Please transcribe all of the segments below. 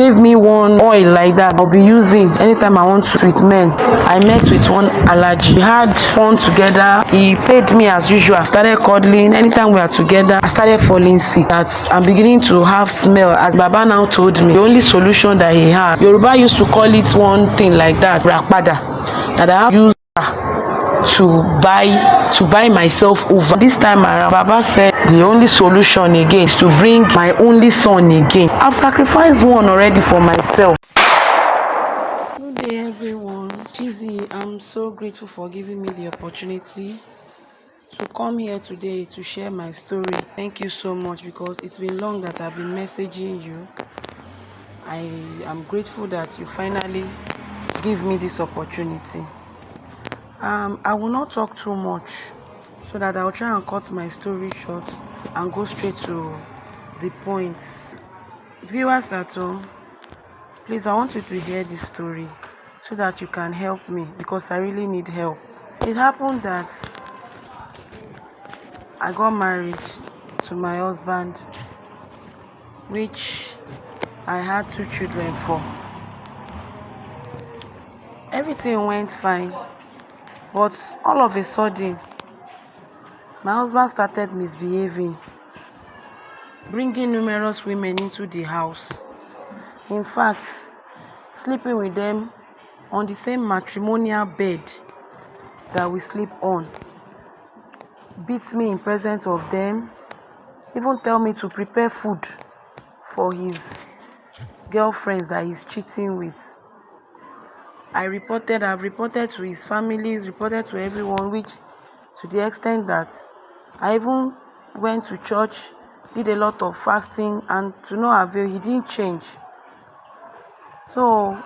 gave me one oil like that I'll be using anytime I want to treat men. I met with one allergy. We had fun together. He paid me as usual. I started cuddling. Anytime we are together, I started falling sick. That I'm beginning to have smell. As Baba now told me, the only solution that he had, Yoruba used to call it one thing like that, rapada, that I have to use to buy myself over. This time around, Baba said the only solution again is to bring my only son again. I've sacrificed one already for myself. Good day everyone. Chizzy, I'm so grateful for giving me the opportunity to come here today to share my story. Thank you so much, because it's been long that I've been messaging you. I am grateful that you finally give me this opportunity. I will not talk too much so that I'll try and cut my story short and go straight to the point. Viewers at home, please, I want you to hear this story so that you can help me, because I really need help. It happened that I got married to my husband, which I had 2 children for. Everything went fine, but all of a sudden, my husband started misbehaving, bringing numerous women into the house. In fact, sleeping with them on the same matrimonial bed that we sleep on. Beats me in presence of them, even tell me to prepare food for his girlfriends that he's cheating with. I've reported to his families, reported to everyone, which to the extent that I even went to church, did a lot of fasting, and to no avail, he didn't change. So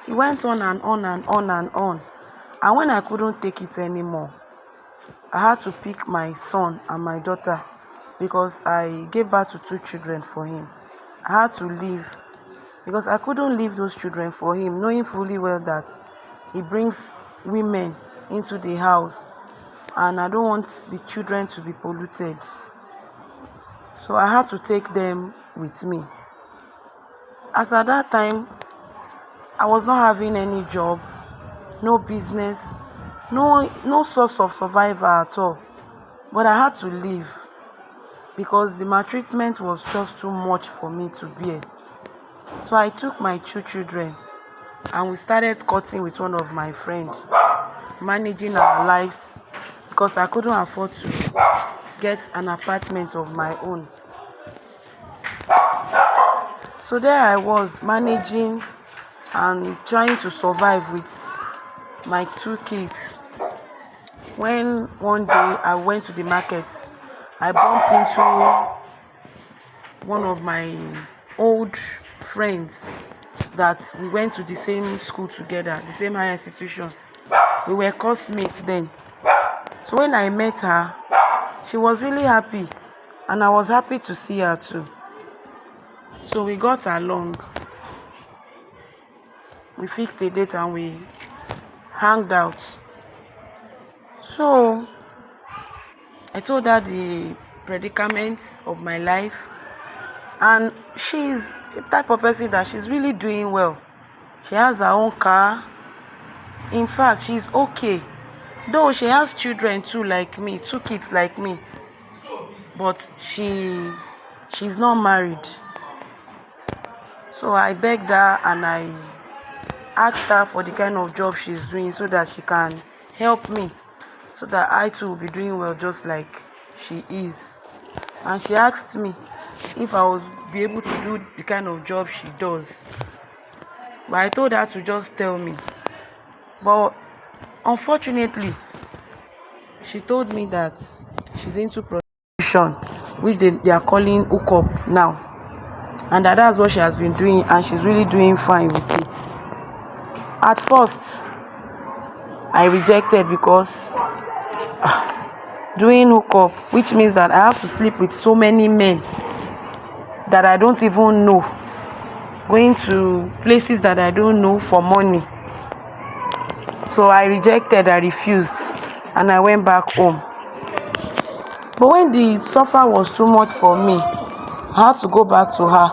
he went on and on and on and on. And when I couldn't take it anymore, I had to pick my son and my daughter, because I gave birth to 2 children for him. I had to leave, because I couldn't leave those children for him, knowing fully well that he brings women into the house, and I don't want the children to be polluted. So I had to take them with me. As at that time, I was not having any job, no business, no source of survival at all. But I had to leave, because the maltreatment was just too much for me to bear. So I took my 2 children and we started cutting with one of my friends, managing our lives, because I couldn't afford to get an apartment of my own. So there I was, managing and trying to survive with my 2 kids. When one day I went to the market, I bumped into one of my old friends that we went to the same school together, the same higher institution. We were classmates then. So when I met her, she was really happy, and I was happy to see her too. So we got along. We fixed a date and we hanged out. So I told her the predicaments of my life, and she's the type of person that she's really doing well. She has her own car. In fact, she's okay, though she has children too, like me, 2 kids like me, but she's not married. So I begged her and I asked her for the kind of job she's doing, so that she can help me, so that I too will be doing well just like she is. And she asked me if I would be able to do the kind of job she does. But I told her to just tell me. But unfortunately, she told me that she's into prostitution, which they are calling hookup now, and that's what she has been doing, and she's really doing fine with it. At first, I rejected, because doing hookup, which means that I have to sleep with so many men that I don't even know, going to places that I don't know for money. So I rejected, I refused, and I went back home. But when the suffer was too much for me, I had to go back to her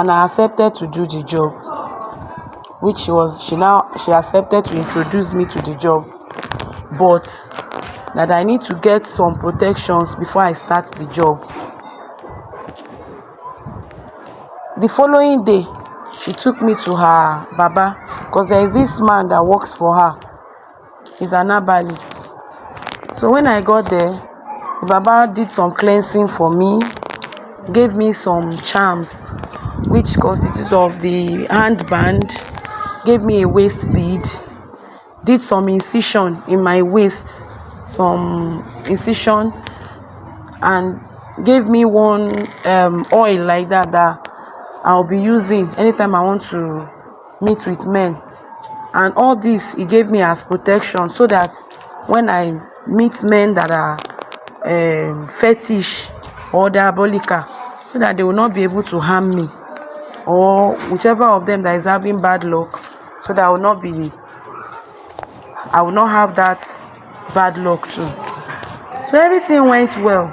and I accepted to do the job, which she accepted to introduce me to the job, but that I need to get some protections before I start the job. The following day, she took me to her baba, because there is this man that works for her. He's an herbalist. So when I got there, the baba did some cleansing for me, gave me some charms, which consists of the handband, gave me a waist bead, did some incision in my waist, some incision, and gave me one oil like that I'll be using anytime I want to meet with men. And all this he gave me as protection, so that when I meet men that are fetish or diabolical, so that they will not be able to harm me, or whichever of them that is having bad luck, so that I will not have that bad luck too. So everything went well.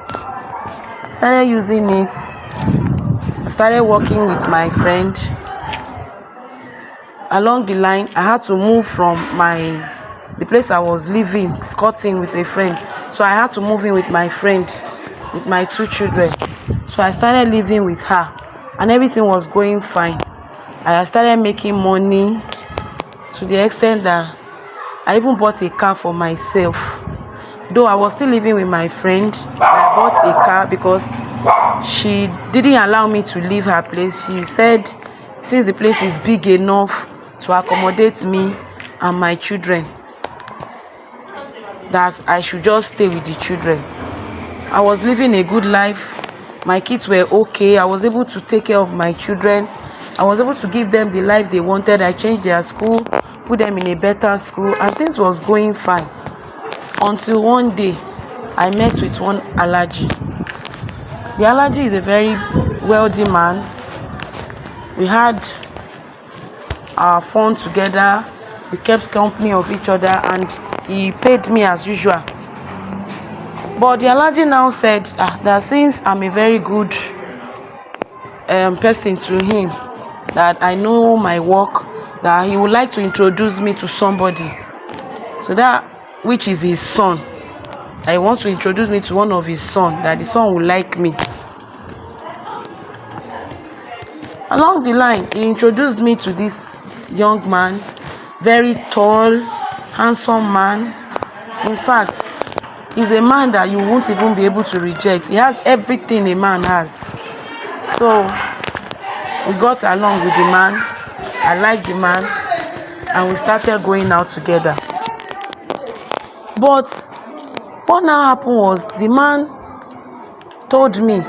Started using it. I started working with my friend. Along the line, I had to move from the place I was living, sh0cking with a friend. So I had to move in with my friend, with my 2 children. So I started living with her, and everything was going fine. I started making money to the extent that I even bought a car for myself. Though I was still living with my friend, I bought a car because she didn't allow me to leave her place. She said since the place is big enough to accommodate me and my children, that I should just stay with the children. I was living a good life. My kids were okay. I was able to take care of my children. I was able to give them the life they wanted. I changed their school, put them in a better school, and things was going fine. Until one day, I met with one allergy. The allergy is a very wealthy man. We had our fun together. We kept company of each other, and he paid me as usual. But the allergy now said that since I'm a very good person to him, that I know my work, that he would like to introduce me to somebody. So that, which is his son, that he wants to introduce me to one of his sons, that the son will like me. Along the line, he introduced me to this young man, very tall, handsome man. In fact, he's a man that you won't even be able to reject. He has everything a man has. So we got along with the man. I liked the man, and we started going out together. But what now happened was, the man told me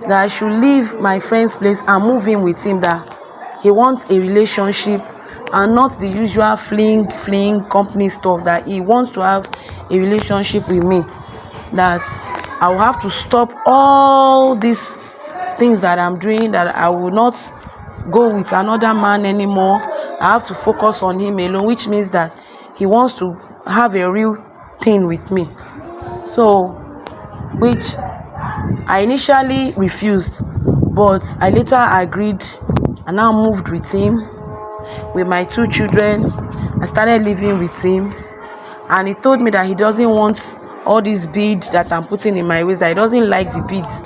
that I should leave my friend's place and move in with him, that he wants a relationship and not the usual fling company stuff, that he wants to have a relationship with me, that I will have to stop all these things that I'm doing, that I will not go with another man anymore. I have to focus on him alone, which means that he wants to have a real thing with me. So, which I initially refused, but I later agreed, and now moved with him, with my 2 children. I started living with him, and he told me that he doesn't want all these beads that I'm putting in my waist, that he doesn't like the beads,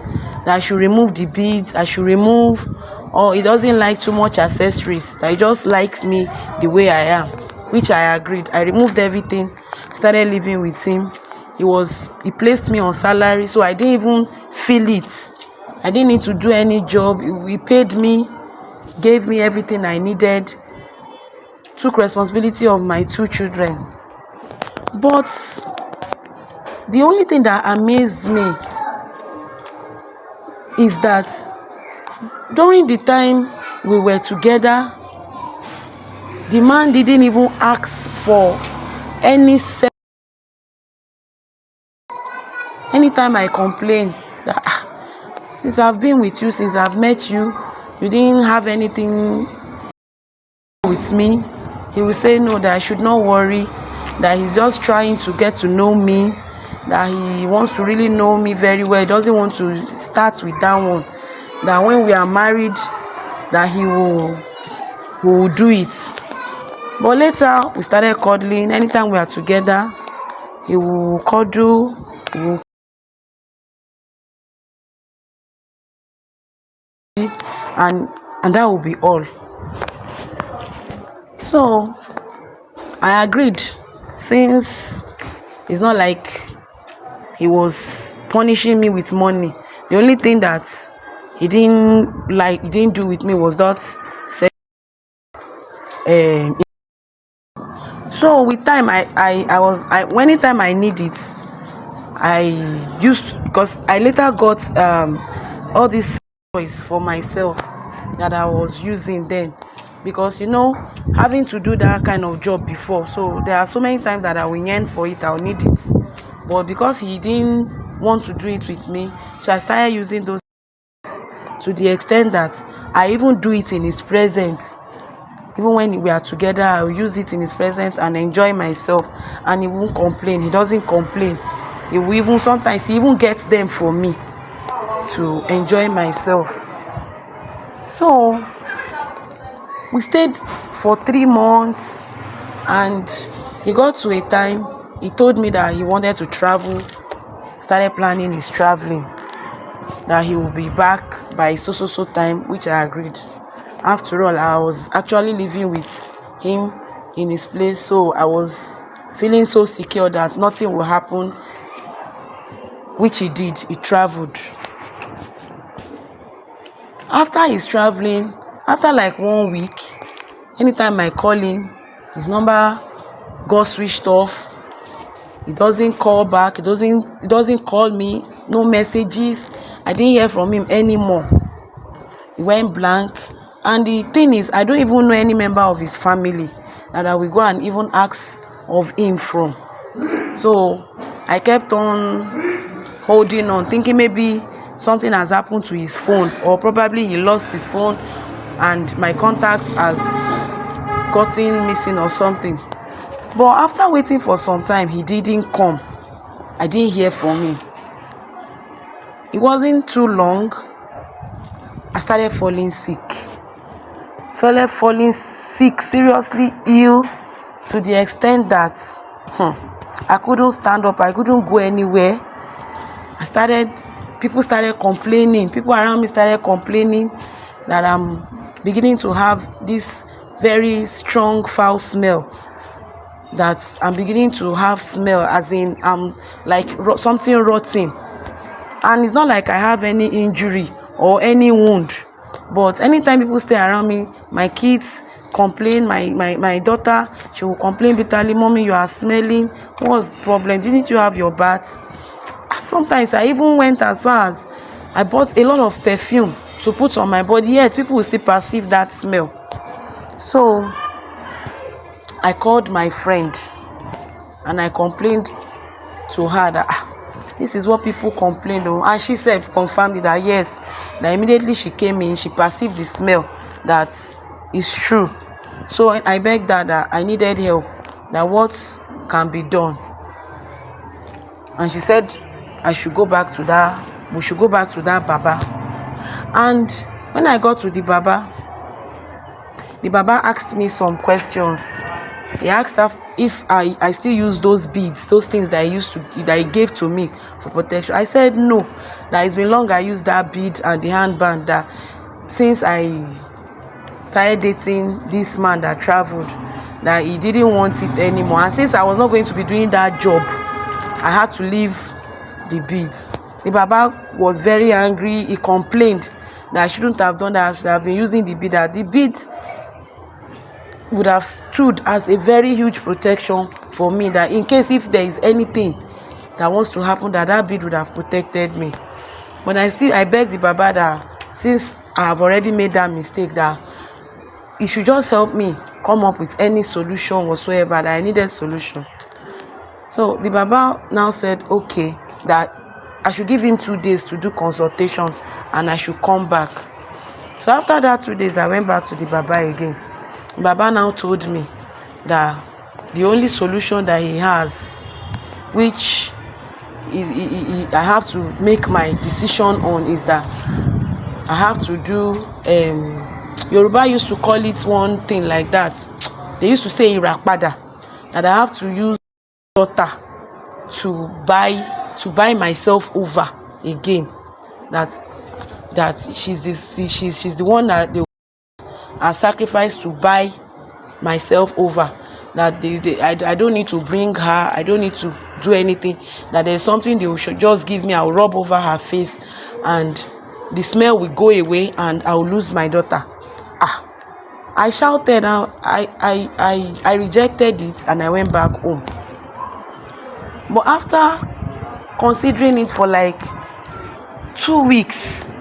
that I should remove the beads, or he doesn't like too much accessories, that he just likes me the way I am, which I agreed. I removed everything, started living with him. He placed me on salary, so I didn't even feel it. I didn't need to do any job. He paid me, gave me everything I needed, took responsibility of my 2 children. But the only thing that amazed me is that during the time we were together, the man didn't even ask for any sex. Anytime I complain that since I've been with you, since I've met you, you didn't have anything with me, he will say no, that I should not worry, that he's just trying to get to know me, that he wants to really know me very well. He doesn't want to start with that one, that when we are married, that he will do it. But later we started cuddling. Anytime we are together, he will cuddle, he will, and that will be all. So I agreed, since it's not like he was punishing me with money. The only thing that he didn't do with me was that sex. So with time, anytime I need it, I used, because I later got all these toys for myself that I was using then, because having to do that kind of job before, so there are so many times that I will yearn for it, I'll need it, but because he didn't want to do it with me, so I started using those to the extent that I even do it in his presence. Even when we are together, I'll use it in his presence and enjoy myself, and he won't complain. He doesn't complain. Sometimes he even gets them for me to enjoy myself. So we stayed for 3 months, and he got to a time he told me that he wanted to travel, started planning his traveling, that he will be back by so time, which I agreed. After all, I was actually living with him in his place, so I was feeling so secure that nothing will happen, which he did. He traveled. After his traveling, after like 1 week, anytime I call him, his number got switched off. He doesn't call back. He doesn't call me. No messages. I didn't hear from him anymore. He went blank. And the thing is, I don't even know any member of his family that I will go and even ask of him from. So I kept on holding on, thinking maybe something has happened to his phone, or probably he lost his phone and my contacts has gotten missing or something. But after waiting for some time, he didn't come. I didn't hear from him. It wasn't too long, I started falling sick. Seriously ill, to the extent that I couldn't stand up, I couldn't go anywhere. People around me started complaining that I'm beginning to have this very strong foul smell, that I'm beginning to have smell, as in I'm like something rotting. And it's not like I have any injury or any wound, but anytime people stay around me, my kids complain. My daughter, she will complain bitterly, "Mommy, you are smelling. What's the problem? Didn't you have your bath?" Sometimes I even went as far as I bought a lot of perfume to put on my body, yet people will still perceive that smell. So I called my friend and I complained to her that this is what people complained of, and she said, confirmed it, that yes, that immediately she came in, she perceived the smell, that is true. So I begged her that I needed help, that what can be done. And she said we should go back to that Baba. And when I got to the Baba asked me some questions. He asked if I still use those beads, those things that he gave to me for protection. I said no, that it's been long I used that bead and the handband, that since I started dating this man that traveled, that he didn't want it anymore. And since I was not going to be doing that job, I had to leave the beads. The Baba was very angry. He complained that I shouldn't have done that. I should have been using the bead, that the bead would have stood as a very huge protection for me, that in case if there is anything that wants to happen, that bead would have protected me. But I begged the Baba that since I have already made that mistake, that he should just help me come up with any solution whatsoever, that I needed solution. So the Baba now said okay, that I should give him 2 days to do consultation and I should come back. So after that 2 days, I went back to the Baba again. Baba now told me that the only solution that he has, which I have to make my decision on, is that I have to do Yoruba used to call it one thing like that. They used to say irapada, that I have to use daughter to buy myself over again. That she's the one that they are sacrificed to buy myself over. That I don't need to bring her, I don't need to do anything. That there's something they should just give me, I'll rub over her face and the smell will go away and I'll lose my daughter. I shouted and I rejected it and I went back home. But after considering it for like 2 weeks,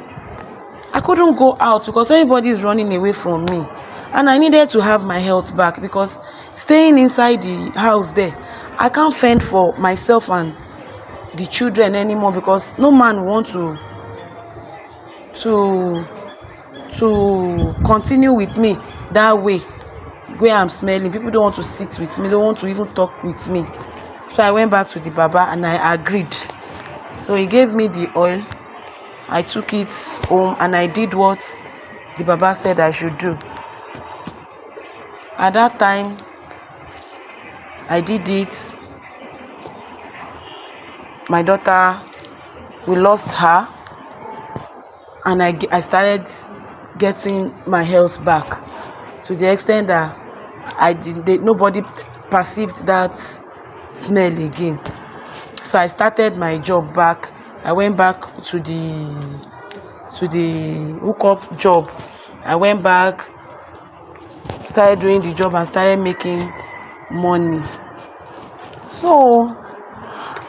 I couldn't go out because everybody is running away from me, and I needed to have my health back, because staying inside the house there, I can't fend for myself and the children anymore, because no man wants to continue with me that way where I'm smelling. People don't want to sit with me, don't want to even talk with me. So I went back to the Baba and I agreed. So he gave me the oil. I took it home and I did what the Baba said I should do. At that time, I did it. My daughter, we lost her, and I started getting my health back, to the extent that nobody perceived that smell again. So I started my job back. I went back to the hookup job. I went back, started doing the job and started making money. So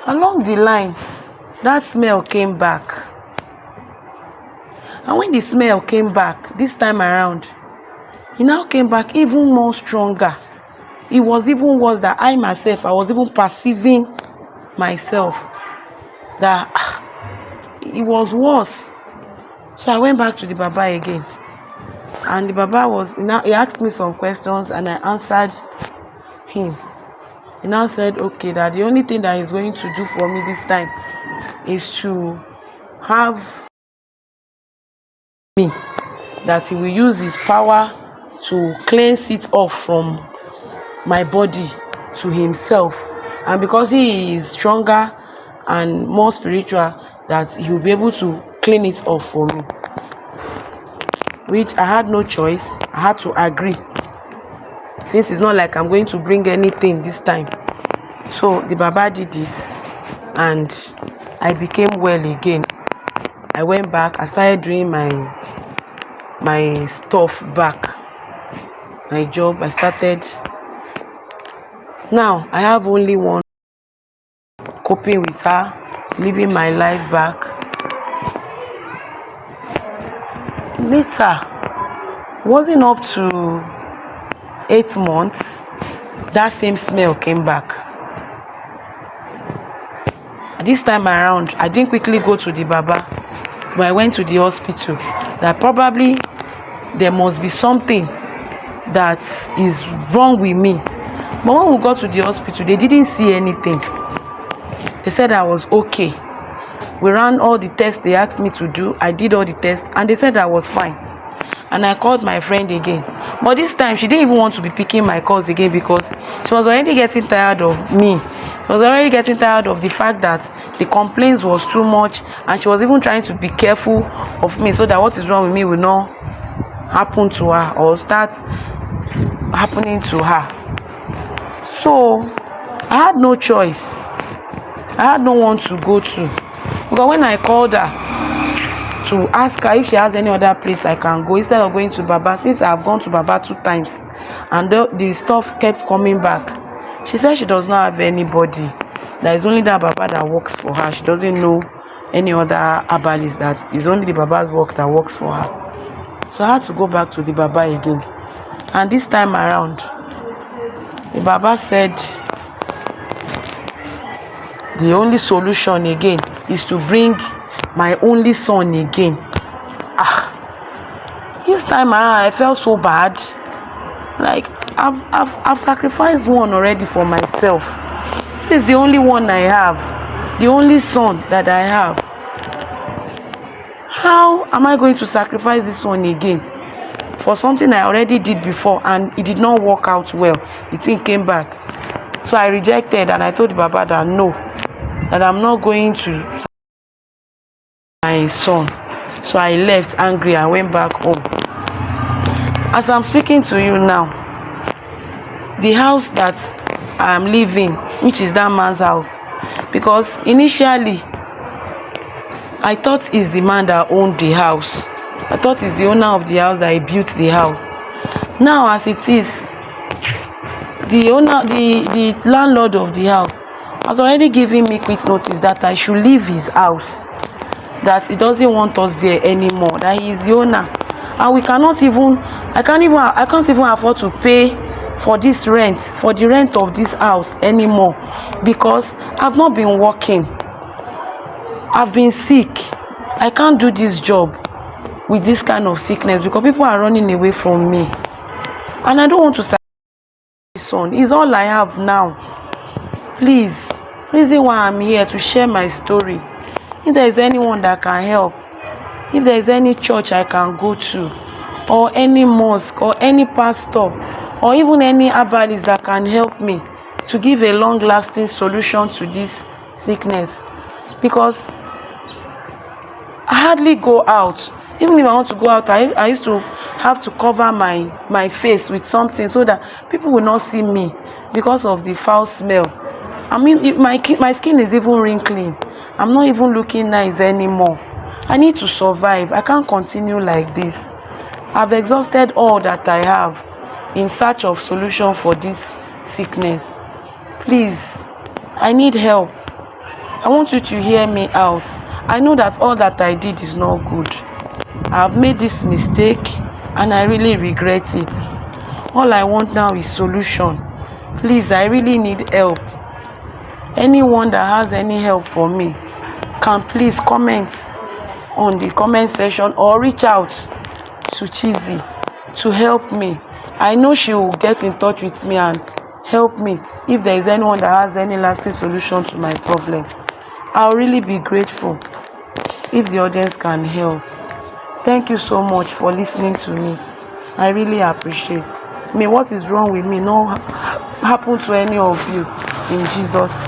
along the line, that smell came back. And when the smell came back this time around, it now came back even more stronger. It was even worse, that I myself, I was even perceiving myself that it was worse. So I went back to the Baba again, and the Baba he asked me some questions and I answered him. He now said, okay, that the only thing that he's going to do for me this time is to have me, that he will use his power to cleanse it off from my body to himself, and because he is stronger and more spiritual, that he will be able to clean it off for me. Which I had no choice, I had to agree, since it's not like I'm going to bring anything this time. So the Baba did it and I became well again. I went back, I started doing my stuff back, my job. I started. Now I have only one, coping with her, living my life back. Later, wasn't up to 8 months, that same smell came back. This time around, I didn't quickly go to the Baba, but I went to the hospital. That probably there must be something that is wrong with me. But when we got to the hospital, they didn't see anything. They said I was okay. We ran all the tests they asked me to do. I did all the tests and they said I was fine. And I called my friend again. But this time, she didn't even want to be picking my calls again, because she was already getting tired of me. She was already getting tired of the fact that the complaints was too much, and she was even trying to be careful of me, so that what is wrong with me will not happen to her or start happening to her. So I had no choice. I had no one to go to, because when I called her to ask her if she has any other place I can go, instead of going to Baba, since I have gone to Baba 2 times and the stuff kept coming back, she said she does not have anybody. There is only that Baba that works for her. She doesn't know any other herbalist. That is only the Baba's work that works for her. So I had to go back to the Baba again. And this time around, the Baba said the only solution again is to bring my only son again. This time around, I felt so bad. Like I've sacrificed one already for myself. This is the only one I have, the only son that I have. How am I going to sacrifice this one again for something I already did before, and it did not work out well. The thing came back. So I rejected, and I told the Baba that no, that I'm not going to my son. So I left angry and went back home. As I'm speaking to you now, the house that I'm living, which is that man's house, because initially I thought it's the man that owned the house. I thought it's the owner of the house, that he built the house. Now, as it is, the landlord of the house has already given me quit notice that I should leave his house, that he doesn't want us there anymore, that he is the owner, and we cannot even, I can't even afford to pay for this rent, for the rent of this house anymore, because I've not been working. I've been sick. I can't do this job with this kind of sickness because people are running away from me, and I don't want to sacrifice my son. It's all I have now. Please, reason why I'm here to share my story. If there is anyone that can help, if there is any church I can go to, or any mosque, or any pastor, or even any herbalist that can help me to give a long-lasting solution to this sickness, because I hardly go out. Even if I want to go out, I used to have to cover my face with something so that people will not see me because of the foul smell. I mean, my skin is even wrinkling. I'm not even looking nice anymore. I need to survive. I can't continue like this. I've exhausted all that I have in search of solution for this sickness. Please, I need help. I want you to hear me out. I know that all that I did is not good. I have made this mistake and I really regret it. All I want now is solution. Please, I really need help. Anyone that has any help for me can please comment on the comment section or reach out to Chizzy to help me. I know she will get in touch with me and help me if there is anyone that has any lasting solution to my problem. I'll really be grateful if the audience can help. Thank you so much for listening to me. I really appreciate. May what is wrong with me not happen to any of you in Jesus' name.